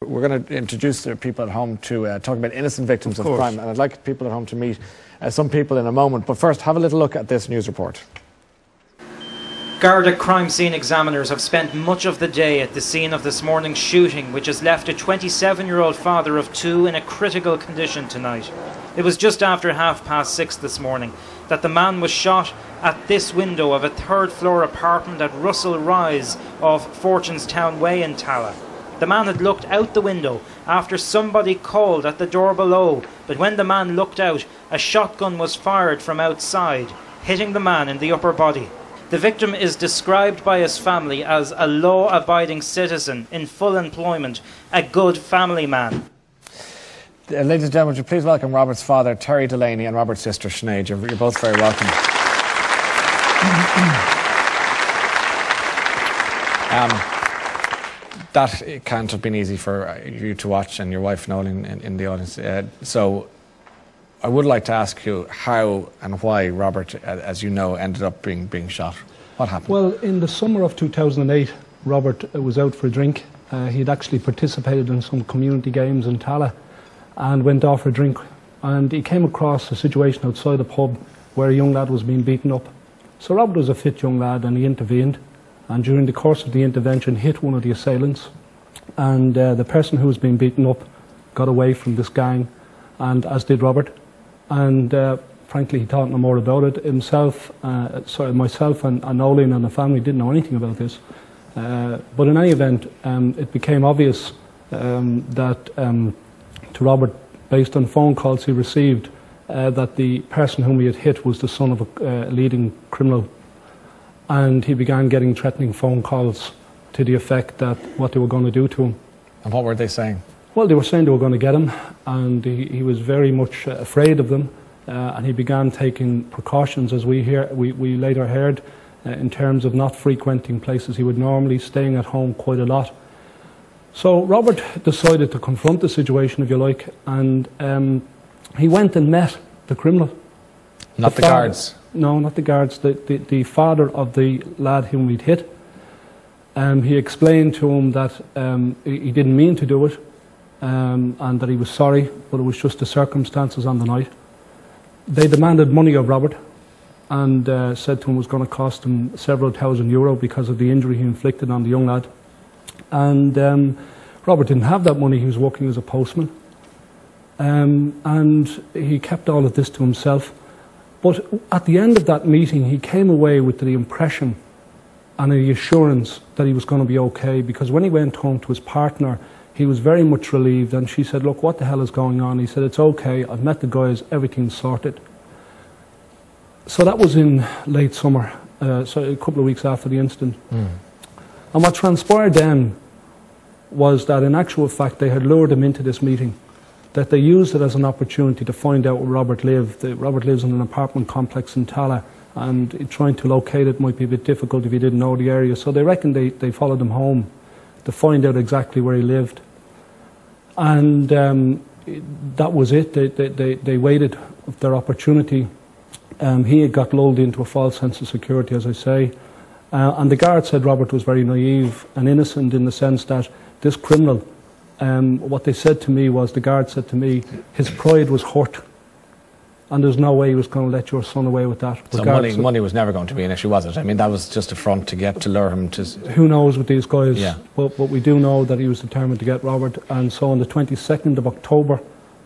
We're going to introduce the people at home to talk about innocent victims of crime, and I'd like people at home to meet some people in a moment. But first, have a little look at this news report. Garda crime scene examiners have spent much of the day at the scene of this morning's shooting, which has left a 27-year-old father of two in a critical condition tonight. It was just after 6:30 this morning that the man was shot at this window of a third-floor apartment at Russell Rise off Fortunestown Way in Tala. The man had looked out the window after somebody called at the door below, but when the man looked out, a shotgun was fired from outside, hitting the man in the upper body. The victim is described by his family as a law-abiding citizen in full employment, a good family man. Ladies and gentlemen, would you please welcome Robert's father, Terry Delany, and Robert's sister, Sinead. You're both very welcome. That can't have been easy for you to watch, and your wife Nolan in the audience. So I would like to ask you how and why Robert, as you know, ended up being shot. What happened? Well, in the summer of 2008, Robert was out for a drink. He'd actually participated in some community games in Tala and went off for a drink. And he came across a situation outside a pub where a young lad was being beaten up. So Robert was a fit young lad, and he intervened. And during the course of the intervention, hit one of the assailants. And the person who was being beaten up got away from this gang, and as did Robert. And frankly, he thought no more about it himself. Myself and Nolan and the family didn't know anything about this. But in any event, it became obvious that to Robert, based on phone calls he received, that the person whom he had hit was the son of a leading criminal. And he began getting threatening phone calls to the effect that what they were going to do to him. And what were they saying? Well, they were saying they were going to get him, and he was very much afraid of them, and he began taking precautions, as we later heard, in terms of not frequenting places he would normally, staying at home quite a lot. So Robert decided to confront the situation, if you like, and he went and met the criminal. Not the guards? No, not the guards. The father of the lad whom we'd hit. He explained to him that he didn't mean to do it, and that he was sorry, but it was just the circumstances on the night. They demanded money of Robert, and said to him it was going to cost him several €1,000 because of the injury he inflicted on the young lad. And Robert didn't have that money. He was working as a postman, and he kept all of this to himself. But at the end of that meeting, he came away with the impression and the assurance that he was going to be okay, because when he went home to his partner, he was very much relieved, and she said, "Look, what the hell is going on?" He said, "It's okay, I've met the guys, everything's sorted." So that was in late summer, so a couple of weeks after the incident. And what transpired then was that in actual fact they had lured him into this meeting, that they used it as an opportunity to find out where Robert lived. Robert lives in an apartment complex in Tala, and trying to locate it might be a bit difficult if you didn't know the area. So they reckon they followed him home to find out exactly where he lived. And that was it. They waited their opportunity. He had got lulled into a false sense of security, as I say. And the guard said Robert was very naive and innocent, in the sense that this criminal, what they said to me was, the guard said to me, his pride was hurt, and there's no way he was going to let your son away with that. So money was never going to be an issue, was it? I mean, that was just a front to lure him to... Who knows with these guys? Yeah. But we do know that he was determined to get Robert, and so on the 22nd of October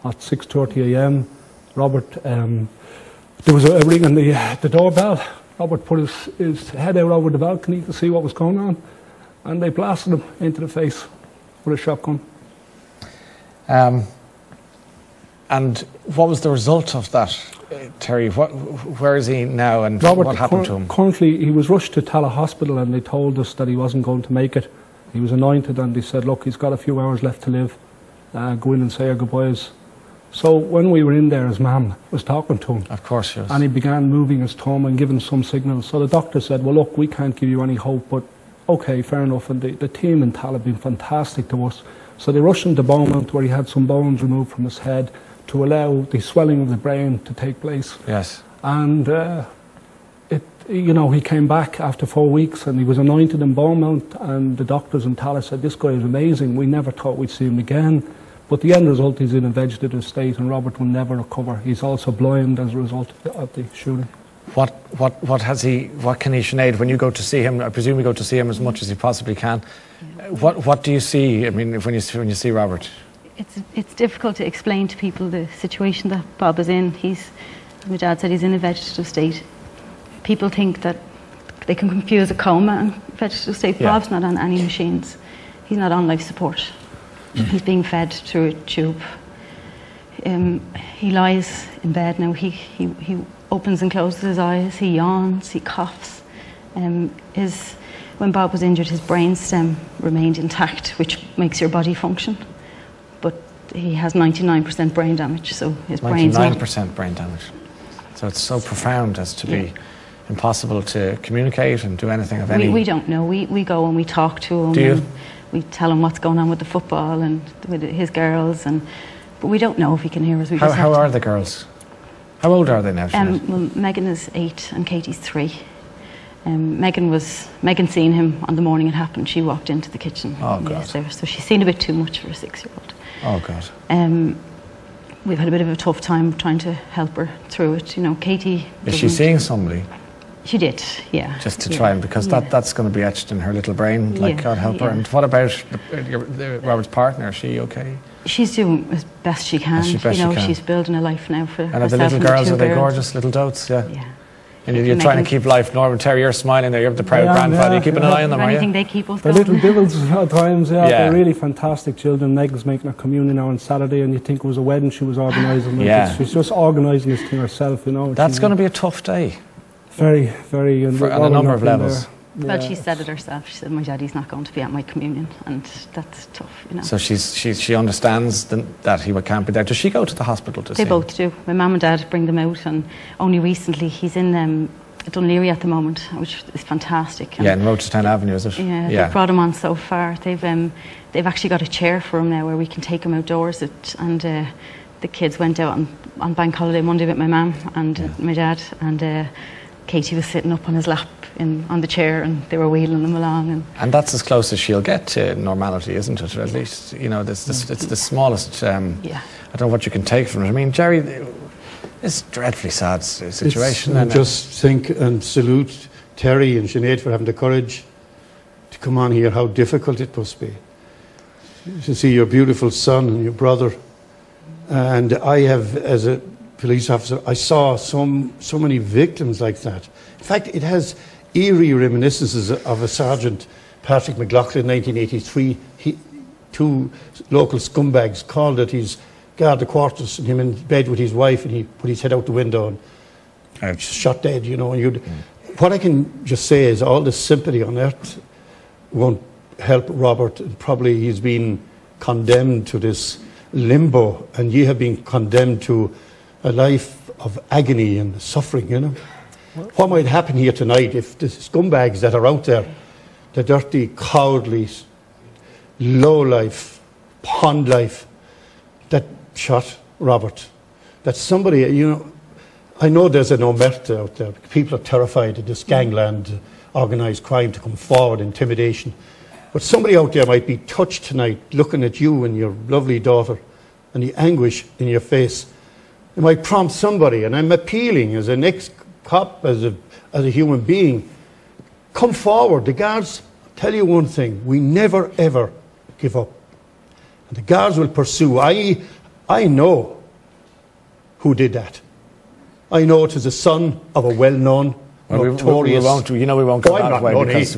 at 6:30 a.m, Robert, there was a ring on the doorbell. Robert put his head out over the balcony to see what was going on, and they blasted him into the face with a shotgun. And what was the result of that, Terry? Where is he now, and Robert, what happened to him? Currently, he was rushed to Tala Hospital, and they told us that he wasn't going to make it. He was anointed, and they said, "Look, he's got a few hours left to live. Go in and say our goodbyes." So when we were in there, his mum was talking to him. Of course she was. And he began moving his thumb and giving some signals. So the doctor said, "Well, look, we can't give you any hope, but okay, fair enough." And the team in Tala have been fantastic to us. So they rushed him to Beaumont, where he had some bones removed from his head to allow the swelling of the brain to take place. Yes. And you know, he came back after 4 weeks and he was anointed in Bournemouth, and the doctors in Tallaght said, this guy is amazing, we never thought we'd see him again. But the end result, he's in a vegetative state, and Robert will never recover. He's also blind as a result of the shooting. What can he, Sinead, when you go to see him? I presume you go to see him as much as you possibly can. What do you see? I mean, when you see Robert? It's difficult to explain to people the situation that Bob is in. My dad said he's in a vegetative state. People think that they can confuse a coma and vegetative state. Yeah. Bob's not on any machines. He's not on life support. He's being fed through a tube. He lies in bed now. He opens and closes his eyes. He yawns. He coughs. When Bob was injured, his brain stem remained intact, which makes your body function. But he has 99% brain damage, so his brain's not... 99% brain damage. So it's so profound as to be impossible to communicate and do anything of any... We don't know. We go and we talk to him. Do you? We tell him what's going on with the football and with his girls, but we don't know if he can hear us. How are the girls? How old are they now? Well, Megan is 8 and Katie's 3. Megan seen him on the morning it happened. She walked into the kitchen. Oh, God. So she's seen a bit too much for a 6-year-old. Oh, God. We've had a bit of a tough time trying to help her through it. You know, Katie... Is she seeing somebody? She did, yeah. Just to try and... Because that's going to be etched in her little brain, like God help her. And what about Robert's partner? Is she okay? She's doing as best she can. She's building a life now for herself. And the little girls, are they gorgeous little dotes? Yeah. Yeah. And you're trying to keep life normal. Terry, you're smiling there. You're the proud grandfather. You're keeping an eye on them, are you? Anything they keep us They're little devils at times, Yeah. They're really fantastic children. Megan's making her communion now on Saturday, and you think it was a wedding she was organising. Yeah. She's just organising this thing herself, you know. That's going to be a tough day. Very, very... On a number of levels. Well, she said it herself. She said, my daddy's not going to be at my communion, and that's tough, you know. So she understands that he can't be there. Does she go to the hospital to see him? They both do. My mum and dad bring them out, and only recently he's in Dunleary at the moment, which is fantastic. And in Rochestown Avenue, is it? Yeah, they've brought him on so far. They've actually got a chair for him now where we can take him outdoors. And the kids went out on bank holiday Monday with my mum and my dad, and Katie was sitting up on his lap on the chair, and they were wheeling him along. And that's as close as she'll get to normality, isn't it? Or at least, you know, it's the smallest... I don't know what you can take from it. I mean, Jerry, it's a dreadfully sad situation. And just think and salute Terry and Sinead for having the courage to come on here, how difficult it must be to see your beautiful son and your brother. And I have, as a police officer, I saw so many victims like that. In fact, it has eerie reminiscences of a Sergeant Patrick McLaughlin in 1983. Two local scumbags called at his guard the quarters and him in bed with his wife, and he put his head out the window and shot dead, you know. And what I can just say is all the sympathy on earth won't help Robert. Probably he's been condemned to this limbo, and you have been condemned to a life of agony and suffering, you know. What might happen here tonight if the scumbags that are out there, the dirty, cowardly, low-life, pond life, that shot Robert, that somebody, you know, I know there's an omerta out there. People are terrified of this gangland, organised crime to come forward, intimidation. But somebody out there might be touched tonight looking at you and your lovely daughter and the anguish in your face. It might prompt somebody, and I'm appealing as an ex-cop, as a human being, come forward. The guards, tell you one thing, we never ever give up. And the guards will pursue. I know who did that. I know it is the son of a well-known, notorious... we won't go that way because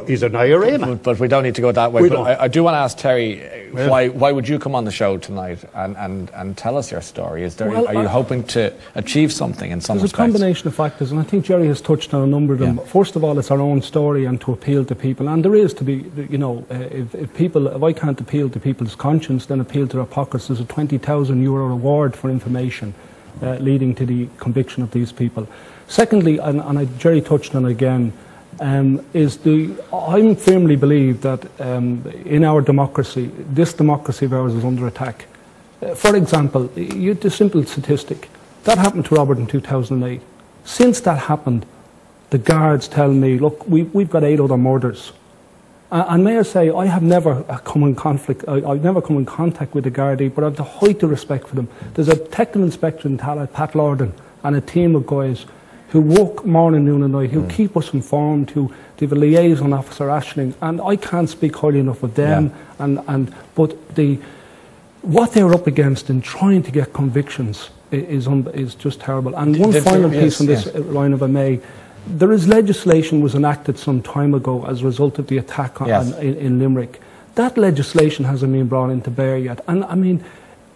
he's an IRA man. But we don't need to go that way. But I do want to ask Terry, why would you come on the show tonight and tell us your story? Are you hoping to achieve something in some respects? There's a combination of factors, and I think Jerry has touched on a number of them. Yeah. First of all, it's our own story and to appeal to people. And there is to be, you know, if I can't appeal to people's conscience, then appeal to their pockets. There's a €20,000 reward for information leading to the conviction of these people. Secondly, and Jerry touched on it again, I firmly believe that in our democracy, this democracy of ours is under attack. For example, the simple statistic, that happened to Robert in 2008. Since that happened, the guards tell me, look, we've got 8 other murders. And may I say, I have never come in conflict, I've never come in contact with the Gardaí, but I have the height of respect for them. There's a technical inspector in Tallaght, Pat Lorden, and a team of guys who work morning, noon and night, who keep us informed, who they have a liaison officer, Aisling, and I can't speak highly enough of them. But what they're up against in trying to get convictions is just terrible. And one final piece on this, Ryan, if I may. There is legislation was enacted some time ago as a result of the attack in Limerick. That legislation hasn't been brought into bear yet. And I mean,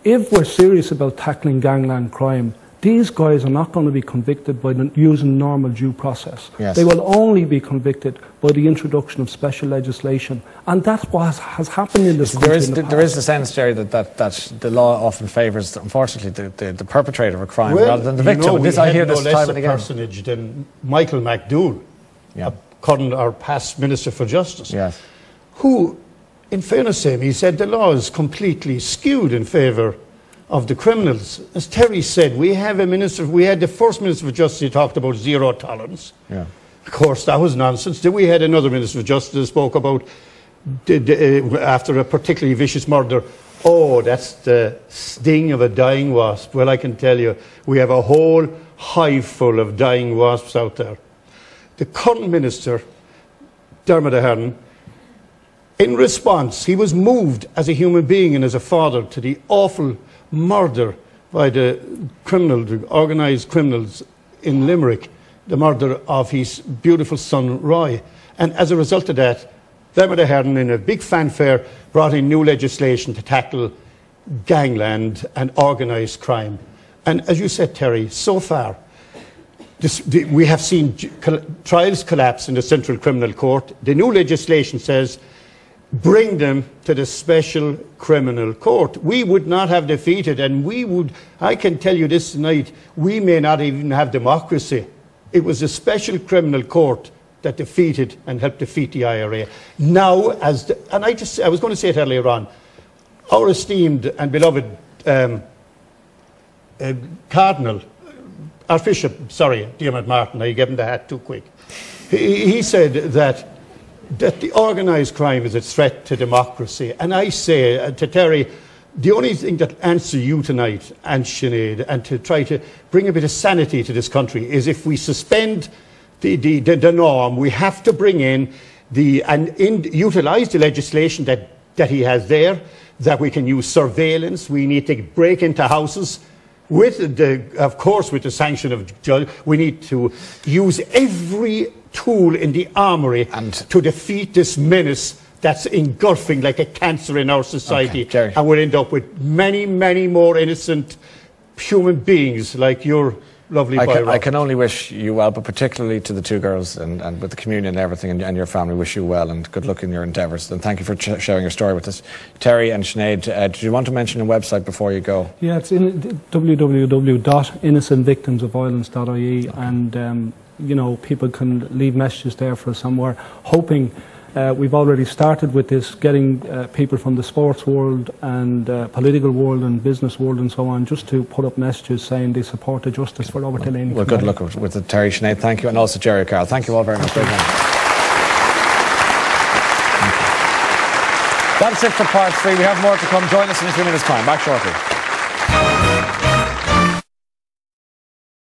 if we're serious about tackling gangland crime, these guys are not going to be convicted by using normal due process. They will only be convicted by the introduction of special legislation. And that's what has happened in this country. There is the sense, Jerry, that the law often favours, unfortunately, the perpetrator of a crime rather than the victim. I hear this time and again. Personage than Michael McDougall, our past Minister for Justice, who, in fairness to him, he said the law is completely skewed in favour of the criminals. As Terry said, we had the first Minister for Justice who talked about zero tolerance. Of course, that was nonsense. Then we had another Minister for Justice who spoke about, after a particularly vicious murder, oh, that's the sting of a dying wasp. Well, I can tell you, we have a whole hive full of dying wasps out there. The current Minister, Dermot Ahern, in response, he was moved as a human being and as a father to the awful murder by the organised criminals in Limerick, the murder of his beautiful son Roy. And as a result of that, Dermot Ahern, in a big fanfare, brought in new legislation to tackle gangland and organised crime. And as you said, Terry, so far, we have seen trials collapse in the Central Criminal Court. The new legislation says bring them to the Special Criminal Court. We would not have defeated, and I can tell you this tonight, we may not even have democracy. It was the Special Criminal Court that defeated and helped defeat the IRA. Now, I was going to say it earlier on, our esteemed and beloved Cardinal, Archbishop, sorry, Diarmaid Martin, I gave him the hat too quick. He said that the organised crime is a threat to democracy. And I say to Terry, the only thing that answers you tonight, and Sinead, and to try to bring a bit of sanity to this country, is if we suspend the norm, we have to bring in utilise the legislation that he has there, that we can use surveillance, we need to break into houses, of course with the sanction of the judge. We need to use every tool in the armoury to defeat this menace that's engulfing like a cancer in our society. And we'll end up with many, many more innocent human beings like your lovely boy. I can only wish you well, but particularly to the two girls and with the communion and everything, and your family, wish you well and good luck in your endeavours. And thank you for sharing your story with us. Terry and Sinead, do you want to mention your website before you go? Yeah, it's in www.innocentvictimsofviolence.ie, and you know, people can leave messages there for us somewhere, hoping we've already started with this, getting people from the sports world and political world and business world and so on, just to put up messages saying they support the justice for Robert Delany. Well, good luck with the Terry, Sinead, thank you, and also Jerry Carl. Thank you all very much. That's it for part 3. We have more to come. Join us in a few minutes' time. Back shortly.